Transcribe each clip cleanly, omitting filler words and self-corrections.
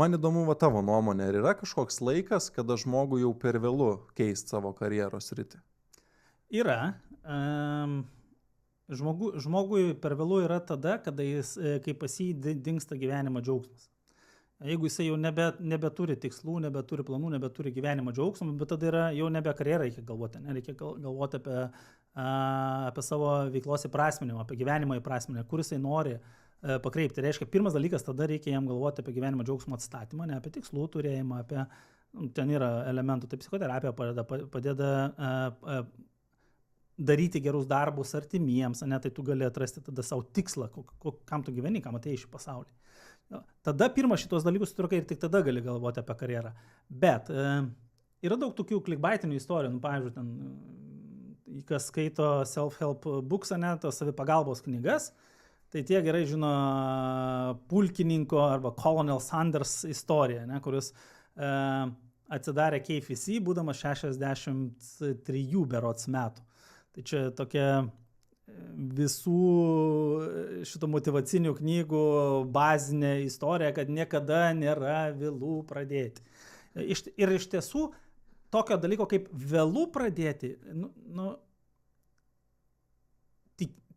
Man įdomu va tavo nuomonė, ar yra kažkoks laikas, kada žmogui jau per vėlu keisti savo karjeros sritį? Yra. Žmogui per vėlu yra tada, kada kai pas jį dingsta gyvenimo džiaugsmas. Jeigu jisai jau nebeturi tikslų, nebeturi planų, nebeturi gyvenimo džiaugsmo, bet tada yra jau nebe karjerą reikia galvoti, reikia galvoti apie savo veiklos įprasminimą, apie gyvenimo įprasminimą, kur jisai nori pakreipti. Reiškia, pirmas dalykas, tada reikia jam galvoti apie gyvenimo džiaugsmo atstatymą, ne apie tikslų turėjimą, ten yra elementų, tai psichoterapija padeda daryti gerus darbus artimiems, tai tu gali atrasti tada savo tikslą, kam tu gyveni, kam atėjai šį pasaulį. Tada pirmą šitos dalykus sutvarkai ir tik tada gali galvoti apie karjerą. Bet yra daug tokių clickbaitinių istorijų, pavyzdžiui, ten, kas skaito self-help books, tos savipagalbos knygas, tai tie gerai žino pulkininko arba Colonel Sanders istoriją, kuris atsidarė KFC, būdamas 63 berods metų. Tai čia tokia visų šito motivacinių knygų bazinė istorija, kad niekada nėra vėlų pradėti. Ir iš tiesų tokio dalyko kaip vėlų pradėti,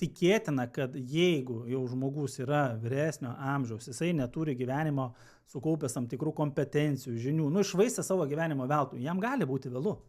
tikėtina, kad jeigu jau žmogus yra vyresnio amžiaus, jisai neturi gyvenimo sukaupęs tam tikrų kompetencijų, žinių, iššvaistė savo gyvenimo veltui, jam gali būti vėlu.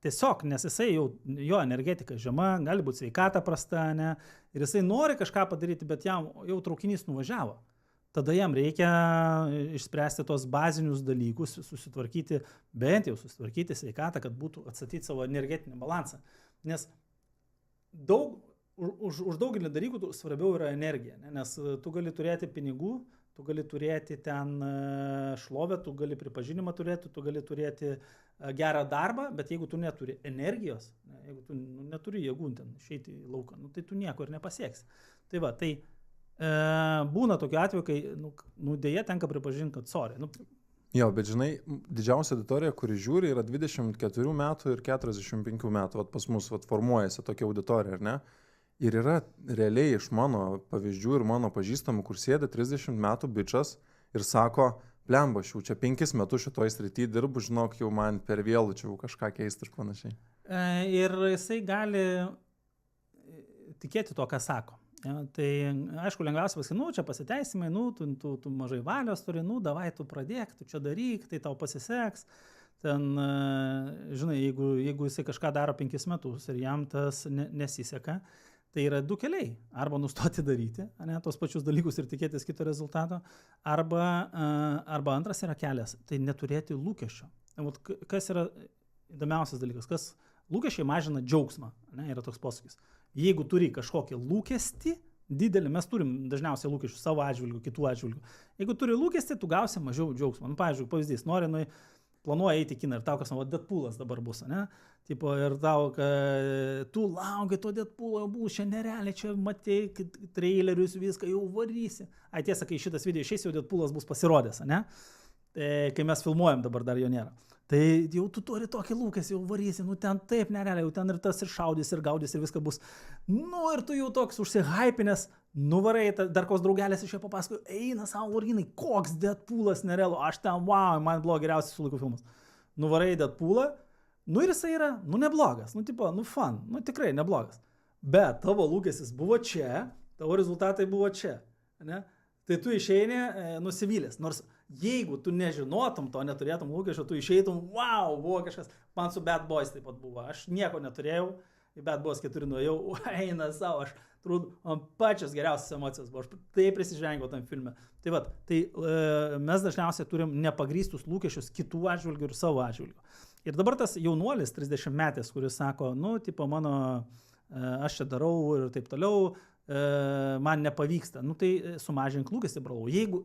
Tiesiog, nes jisai jau, jo energetika žema, gali būti sveikata prasta, ir jisai nori kažką padaryti, bet jam jau traukinys nuvažiavo. Tada jam reikia išspręsti tos bazinius dalykus, bent jau susitvarkyti sveikatą, kad būtų atstatyti savo energetinį balansą. Nes už daugelį dalykų svarbiau yra energija, nes tu gali turėti pinigų, tu gali turėti ten šlovę, tu gali pripažinimą turėti, tu gali turėti gerą darbą, bet jeigu tu neturi energijos, jeigu tu neturi jėgų ten išeiti į lauką, tai tu nieko ir nepasieksi. Tai va, tai būna tokiu atveju, kai dėja tenka pripažinti, kad sorry. Jo, bet žinai, didžiausia auditorija, kuri žiūri, yra 24 metų ir 45 metų. Vat pas mus formuojasi tokia auditorija, ar ne? Ir yra realiai iš mano pavyzdžių ir mano pažįstamų, kur sėda 30 metų bičas ir sako, blemba, aš jau čia 5 metus šitoj srity dirbu, žinok, jau man per vėlų čia jau kažką keisti ir panašiai. Ir jisai gali tikėti to, ką sako. Tai aišku, lengviausia pasakyti, čia pasiteisimai, tu mažai valios turi, davai tu pradėk, tu čia daryk, tai tau pasiseks. Ten, žinai, jeigu jisai kažką daro 5 metus ir jam tas nesiseka, tai yra 2 keliai. Arba nustoti daryti, tos pačius dalykus ir tikėtis kito rezultato, arba antras yra kelias, tai neturėti lūkesčio. Kas yra įdomiausias dalykas, kas lūkesčiai mažina džiaugsmą, yra toks posakis. Jeigu turi kažkokį lūkestį didelį, mes turim dažniausiai lūkesčių savo atžvilgių, kitų atžvilgių. Jeigu turi lūkestį, tu gausi mažiau džiaugsmo. Pavyzdžiui, pavyzdys, planuoja eiti į kiną ir tau kas Deadpoolas dabar bus, Tipo, ir tau, kad tu lauki to Deadpoolo, bus čia nerealiai, čia matei trailerius, viską jau varysi. Tiesa, kai šitas video išeis, jau Deadpoolas bus pasirodęs, kai mes filmuojam, dabar dar jo nėra. Tai jau tu turi tokį lūkesį, jau varysi, ten taip nerealiai, jau ten ir tas ir šaudys, ir gaudys, ir viską bus. Ir tu jau toks užsihypinęs, nuvarai, dar koks draugelis iš jo papasakojo, eina savo originai, koks Deadpoolas nerealu, aš ten, wow, man buvo geriausias su laikų filmas. Nuvarai Deadpoolą, ir jisai yra, neblogas, fun, tikrai neblogas. Bet tavo lūkesis buvo čia, tavo rezultatai buvo čia, Tai tu išeini nusivylęs, nors jeigu tu nežinotum to, neturėtum lūkesčio, tu išeitum, wow, buvo kažkas, man su Bad Boys taip pat buvo, aš nieko neturėjau, į Bad Boys 4 nuėjau, eina savo, aš turbūt, man pačios geriausios emocijos buvo, aš taip prisižengiau tam filme. Tai va, mes dažniausiai turim nepagrįstus lūkesčius kitų atžvilgių ir savo atžvilgių. Ir dabar tas jaunuolis 30 metės, kuris sako, aš čia darau ir taip toliau, man nepavyksta, tai sumažink lūkestį, brolau. Jeigu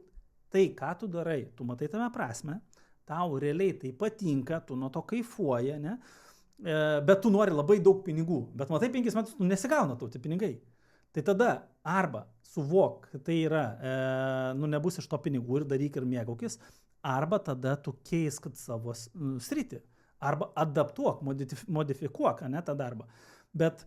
tai, ką tu darai, tu matai tame prasme, tau realiai tai patinka, tu nuo to kaifuoji, bet tu nori labai daug pinigų, bet matai 5 metus, tu nesigauna tau tie pinigai. Tai tada arba suvok, kad tai yra, nebus iš to pinigų ir daryk ir mėgaukis, arba tada tu keisk savo sritį, arba adaptuok, modifikuok tą darbą. Bet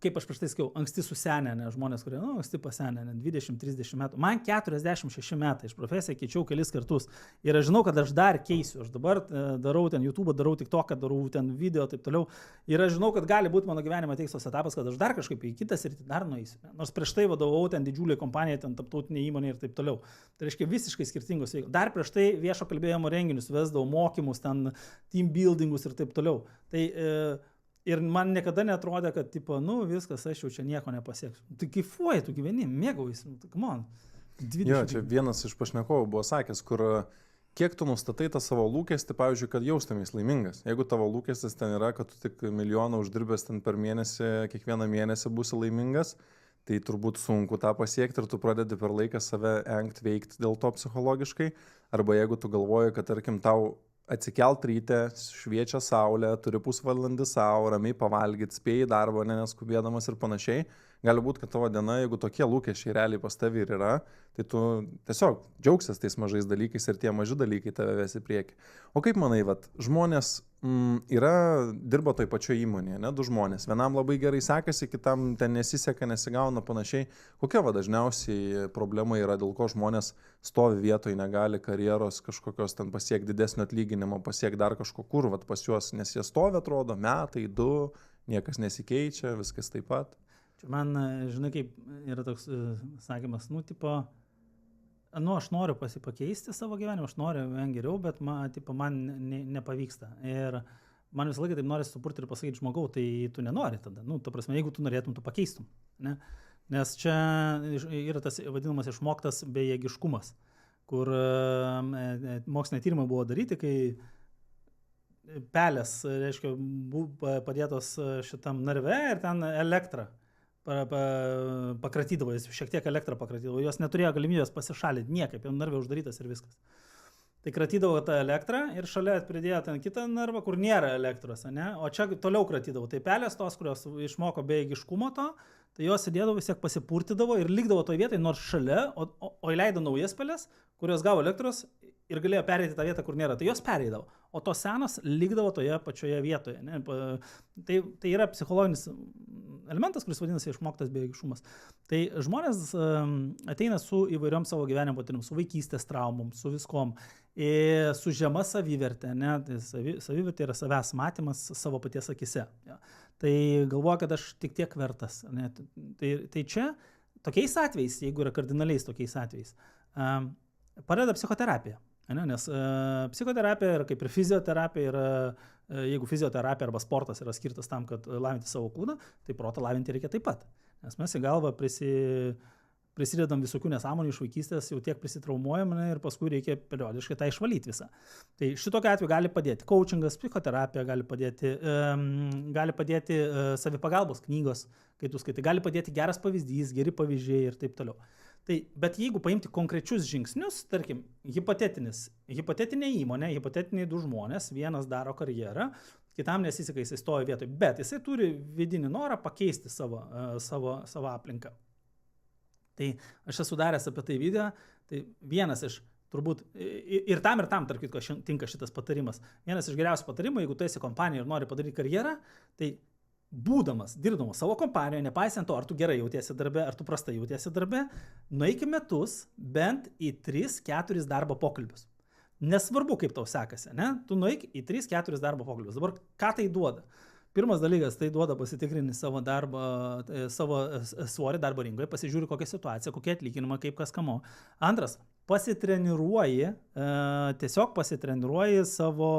kaip aš prieš tai sakiau, anksti susenę, ne, žmonės, kurie, anksti pasenę, 20-30 metų. Man 46 metai, iš profesiją keičiau kelis kartus. Ir aš žinau, kad aš dar keisiu. Aš dabar darau ten YouTube, darau TikTok, darau ten video, taip toliau. Ir aš žinau, kad gali būti mano gyvenime ateiks tos etapas, kad aš dar kažkaip į kitas ir dar nueisiu. Nors prieš tai vadovau ten didžiulė kompanija, ten tarptautinė įmonė ir taip toliau. Tai reiškia visiškai skirtingos veiklos. Dar prieš tai viešo kalbėjimo renginius, vesdavau mokymus, ten team buildingus ir taip toliau. Tai ir man niekada netrodė, kad, tipo, viskas, aš jau čia nieko nepasieksiu. Tai kaifuoji, tu gyveni, mėgaujasi, come on. Jo, čia vienas iš pašnekovų buvo sakęs, kur kiek tu nustatai tą savo lūkestį, pavyzdžiui, kad jaustumės laimingas. Jeigu tavo lūkestis ten yra, kad tu tik milijoną uždirbęs ten per mėnesį, kiekvieną mėnesį būsi laimingas, tai turbūt sunku tą pasiekti ir tu pradedi per laiką save engt veikti dėl to psichologiškai. Arba jeigu tu galvoji, kad, tarkim, tau atsikelt ryte, šviečia saulė, turi pusvalandį savo, ramiai pavalgyti, spėjai darbą, neskubėdamas ir panašiai. Gali būti, kad tavo diena, jeigu tokie lūkesčiai realiai pas tavį ir yra, tai tu tiesiog džiaugsies tais mažais dalykais ir tie maži dalykai tave ves į priekį. O kaip manai, žmonės dirba toj pačioje įmonėje, ne, du žmonės. Vienam labai gerai sekasi, kitam ten nesiseka, nesigauna panašiai. Kokia dažniausiai problema yra, dėl ko žmonės stovi vietoj, negali karjeros kažkokios ten pasiekti didesnio atlyginimo, pasiekti dar kažko kur, pas juos, nes jie stovi, atrodo, metai, 2, niekas nesikeičia, viskas taip pat. Čia man, žinai, kaip yra toks sakymas, aš noriu pakeisti savo gyvenimą, aš noriu geriau, bet man nepavyksta. Ir man visą laiką taip nori supurti ir pasakyti žmogau, tai tu nenori tada. Ta prasme, jeigu tu norėtum, tu pakeistum. Ne? Nes čia yra tas vadinamas išmoktas bejėgiškumas, kur moksliniai tyrimai buvo daryti, kai pelės, reiškia, buvo padėtos šitam narve ir ten elektrą pakratydavo, jis šiek tiek elektrą pakratydavo, jos neturėjo galimybės pasišalinti niekaip, jau narvė uždarytas ir viskas. Tai kratydavo tą elektrą ir šalia pridėjo ten kitą narvą, kur nėra elektros, ne? O čia toliau kratydavo. Tai pelės tos, kurios išmoko bejėgiškumo to, tai jos sėdėdavo, vis tiek pasipurtydavo ir likdavo toje vietoje, nors šalia, o įleido naujas pelės, kurios gavo elektros ir galėjo pereiti tą vietą, kur nėra. Tai jos pereidavo, o tos senos likdavo toje pačioje vietoje. Ne? Tai yra psichologinis elementas, kuris vadinasi išmoktas bejėgiškumas. Tai žmonės ateina su įvairiom savo gyvenimo patyrimom, su vaikystės traumom, su viskom, su žema savivertė. Ne? Tai savivertė yra savęs matymas savo paties akise. Ja. Tai galvoja, kad aš tik tiek vertas. Ne? Tai čia tokiais atvejais, jeigu yra kardinaliais tokiais atvejais, padeda psichoterapija. Ne? Nes psichoterapija yra kaip ir fizioterapija, jeigu fizioterapija arba sportas yra skirtas tam, kad lavinti savo kūną, tai protą lavinti reikia taip pat. Nes mes į galvą prisidedam visokių nesąmonių iš vaikystės, jau tiek prisitraumuojam ir paskui reikia periodiškai tą išvalyti visą. Tai šitokiu atveju gali padėti coachingas, psichoterapija, gali padėti savipagalbos knygos, kai tu skaitai, gali padėti geras pavyzdys, geri pavyzdžiai ir taip toliau. Tai, bet jeigu paimti konkrečius žingsnius, tarkim, hipotetinė įmonė, hipotetiniai du žmonės, vienas daro karjerą, kitam nesiseka, jisai stoja vietoj, bet jisai turi vidinį norą pakeisti savo aplinką. Tai aš esu daręs apie tai video, tai vienas iš turbūt ir tam, tarp kitko, tinka šitas patarimas. Vienas iš geriausių patarimų, jeigu tu esi kompanija ir nori padaryti karjerą, tai dirbdamas savo kompanijoje, nepaisant to, ar tu gerai jautiesi darbe, ar tu prastai jautiesi darbe, nueik į metus bent į 3-4 darbo pokalbius. Nesvarbu, kaip tau sekasi, ne? Tu nueik į 3-4 darbo pokalbius. Dabar ką tai duoda? Pirmas dalykas, tai duoda pasitikrinti savo svorį darbo rinkoje, pasižiūri kokią situaciją, kokie atlyginimą, kaip kas kamo. Antras, tiesiog pasitreniruoji savo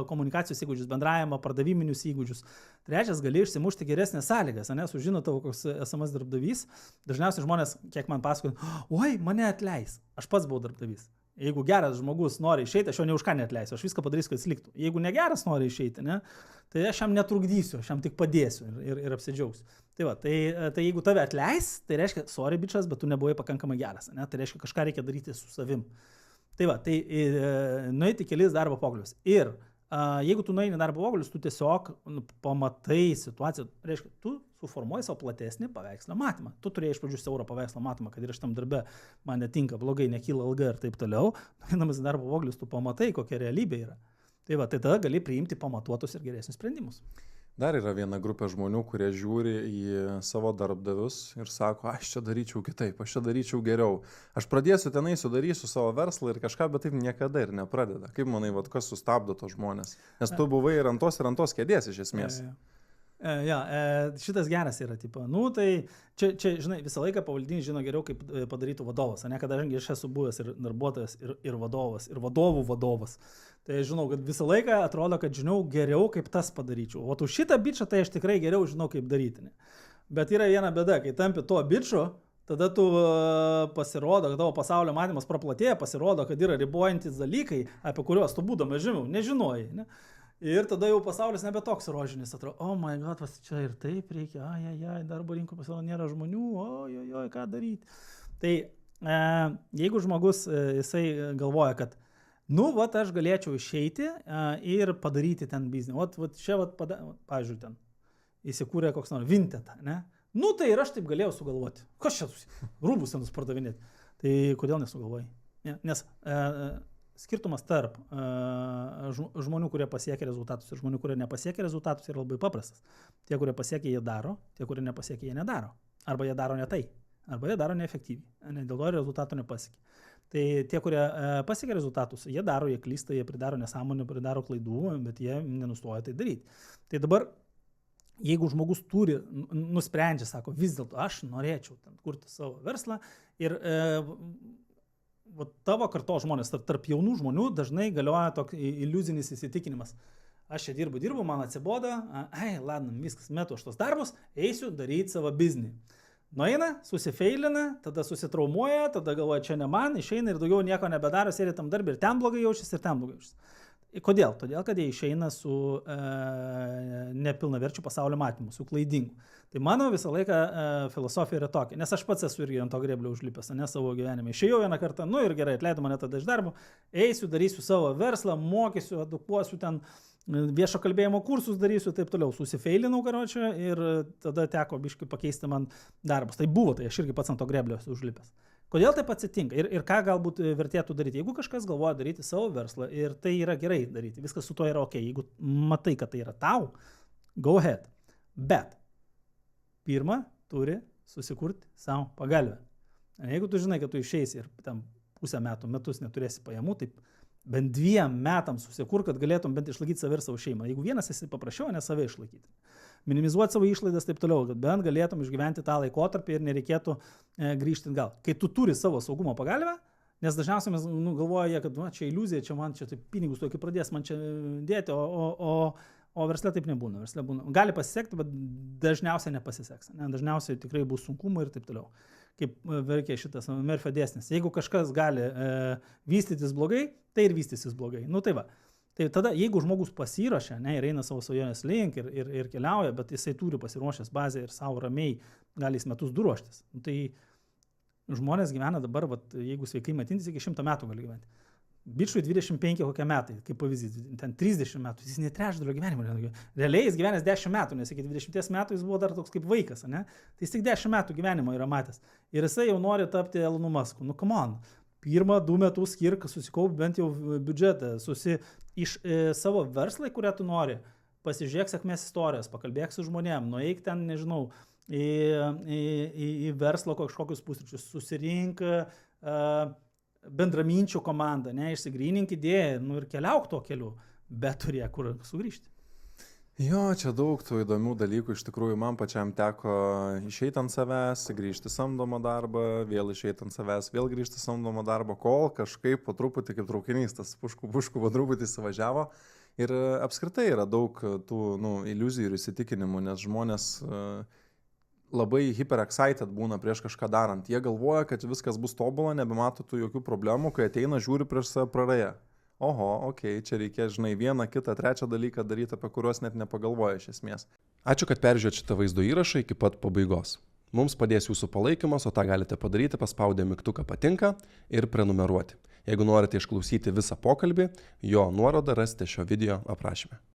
komunikacijos įgūdžius, bendravimo, pardaviminius įgūdžius. Trečias, gali išsimušti geresnės sąlygas, sužino tavo koks esamas darbdavys. Dažniausiai žmonės, kiek man pasakoja, oi, mane atleis, aš pats buvau darbdavys. Jeigu geras žmogus nori išeiti, aš jo ne už ką neatleisiu, aš viską padarysiu, kad jis liktų. Jeigu negeras nori išeiti, ne, tai aš jam netrukdysiu, aš jam tik padėsiu ir apsidžiaugsiu. Tai jeigu tave atleis, tai reiškia, sorry bičas, bet tu nebuvai pakankamai geras, ne, tai reiškia, kažką reikia daryti su savim. Tai nueiti kelis darbo pokalbius. Ir jeigu tu nueini darbo pokalbius, tu tiesiog pamatai situaciją, reiškia, tu suformuoji savo platesnį paveikslą matymą. Tu turėjai iš pradžių siaurą paveikslą matymą, kad ir šitam darbe man netinka, blogai, nekyla alga ir taip toliau. Nueinamas į darbo pokalbius, tu pamatai, kokia realybė yra. Tai tada gali priimti pamatuotus ir geresnius sprendimus. Dar yra viena grupė žmonių, kurie žiūri į savo darbdavius ir sako, aš čia daryčiau kitaip, aš čia daryčiau geriau. Aš pradėsiu tenai, sudarysiu savo verslą ir kažką, bet taip niekada ir nepradeda. Kaip manai, vat, kas sustabdo tos žmonės? Nes tu buvai ir ant tos kėdės iš esmės. Šitas geras yra, tipo, nu tai čia, žinai, visą laiką pavaldinys žino geriau, kaip padarytų vadovas, ne, kadangi aš esu buvęs ir darbuotojas, ir vadovas, ir vadovų vadovas. Tai žinau, kad visą laiką atrodo, kad žinau geriau, kaip tas padaryčiau. O tu šitą bičą, tai aš tikrai geriau žinau, kaip daryti. Ne? Bet yra viena bėda, kai tampi tuo biču, tada tu pasirodo, kad tavo pasaulio matymas praplatėja, pasirodo, kad yra ribojantis dalykai, apie kuriuos tu būdamas nežinojai. Ne? Ir tada jau pasaulis nebe toks rožinis, atrodo, oh my god, vas čia ir taip reikia, darbo rinkų pasirodo nėra žmonių, oi, ką daryti. Tai jeigu žmogus, jisai galvoja, kad nu, vat aš galėčiau išeiti ir padaryti ten biznį. Vat čia, pavyzdžiui, ten įsikūrė koks nors Vinted, ne? Nu, tai ir aš taip galėjau sugalvoti. Kas čia rūbus senus pardavinėti? Tai kodėl nesugalvojai? Nes skirtumas tarp žmonių, kurie pasiekia rezultatus ir žmonių, kurie nepasiekia rezultatus yra labai paprastas. Tie, kurie pasiekia, jie daro, tie, kurie nepasiekia, jie nedaro. Arba jie daro ne tai, arba jie daro neefektyviai. Dėl to rezultato nepasiekia. Tai tie, kurie pasiekia rezultatus, jie daro, jie klysta, jie pridaro nesąmonę, pridaro klaidų, bet jie nenustoja tai daryti. Tai dabar, jeigu žmogus nusprendžia, sako, vis dėlto aš norėčiau ten kurti savo verslą ir tavo kartos žmonės, tarp jaunų žmonių dažnai galioja toks iliuzinis įsitikinimas. Aš čia dirbu, man atsiboda, ladam, viskas, metu aš tos darbus, eisiu daryti savo biznį. Nueina, susifeilina, tada susitraumuoja, tada galvoja, čia ne man, išeina ir daugiau nieko nebedaro, sėdi tam darbį ir ten blogai jaučiasi, ir ten blogai jaučiasi. Kodėl? Todėl, kad jie išeina su nepilnaverčiu pasaulio matymu, su klaidingu. Tai mano visą laiką filosofija yra tokia, nes aš pats esu irgi ant to grėblio užlipęs, ne savo gyvenime. Išėjau vieną kartą, nu ir gerai, atleido mane tada iš darbo, eisiu, darysiu savo verslą, mokysiu, edukuosiu ten, viešo kalbėjimo kursus darysiu ir taip toliau. Susifeilinau, karočią, ir tada teko biškai pakeisti man darbus. Tai buvo, tai aš irgi pats ant to grėblio esu užlipęs. Kodėl taip atsitinka ir ką galbūt vertėtų daryti? Jeigu kažkas galvoja daryti savo verslą ir tai yra gerai daryti, viskas su to yra ok, jeigu matai, kad tai yra tau, go ahead. Bet pirma, turi susikurti savo pagalbę. Jeigu tu žinai, kad tu išeisi ir tam pusę metus neturėsi pajamų, taip bent 2 metams susikur, kad galėtum bent išlaikyti save ir savo šeimą. Jeigu vienas esi paprašiau, ne save išlaikyti. Minimizuoti savo išlaidas taip toliau, kad bent galėtum išgyventi tą laikotarpį ir nereikėtų grįžti atgal. Kai tu turi savo saugumo pagalbę, nes dažniausiai mes galvoja, kad čia iliuzija, čia man čia taip pinigus tokį pradės man čia dėti, o versle taip nebūna. Gali pasisekti, bet dažniausiai nepasiseks. Dažniausiai tikrai bus sunkumų ir taip toliau. Kaip veikia šitas Murphy dėsnis. Jeigu kažkas gali vystytis blogai, tai ir vystysis blogai. Nu tai va. Tai tada, jeigu žmogus pasiruošia, ir eina savo svajonės link ir keliauja, bet jisai turi pasiruošęs bazę ir savo ramiai gali metus ruoštis. Tai žmonės gyvena dabar, jeigu sveikai matintis, iki 100 metų gali gyventi. Bičui 25 kokie metai, kaip pavyzdys, ten 30 metų, jis ne trečdalio gyvenimo. Realiai jis gyvenęs 10 metų, nes iki 20 metų jis buvo dar toks kaip vaikas, ne? Tai jis tik 10 metų gyvenimo yra matęs. Ir jisai jau nori tapti Elonu Musku. Nu, come on. 1-2 metus skirk, susikaup bent jau biudžetą, iš savo verslai, kurią tu nori, pasižiūrėk sėkmės istorijas, pakalbėk su žmonėm, nueik ten, nežinau, į verslo kažkokius pusryčius, susirink bendraminčių komandą, išsigrynink idėją, ir keliauk tuo keliu, bet turėk kur sugrįžti. Jo, čia daug tų įdomių dalykų, iš tikrųjų man pačiam teko išeiti ant savęs, grįžti samdomą darbą, vėl išeiti ant savęs, vėl grįžti samdomą darbą, kol kažkaip po truputį kaip traukinys, tas pušku po truputį įsivažiavo. Ir apskritai yra daug tų iliuzijų ir įsitikinimų, nes žmonės labai hyper-excited būna prieš kažką darant. Jie galvoja, kad viskas bus tobula, nebemato tų jokių problemų, kai ateina žiūri prieš save praraja. Oho, okei, čia reikia, vieną, kitą, trečią dalyką daryti, apie kuriuos net nepagalvoja iš esmės. Ačiū, kad peržiūrėjote šitą vaizdo įrašą iki pat pabaigos. Mums padės jūsų palaikymas, o tą galite padaryti paspaudę mygtuką patinka ir prenumeruoti. Jeigu norite išklausyti visą pokalbį, jo nuorodą rasite šio video aprašyme.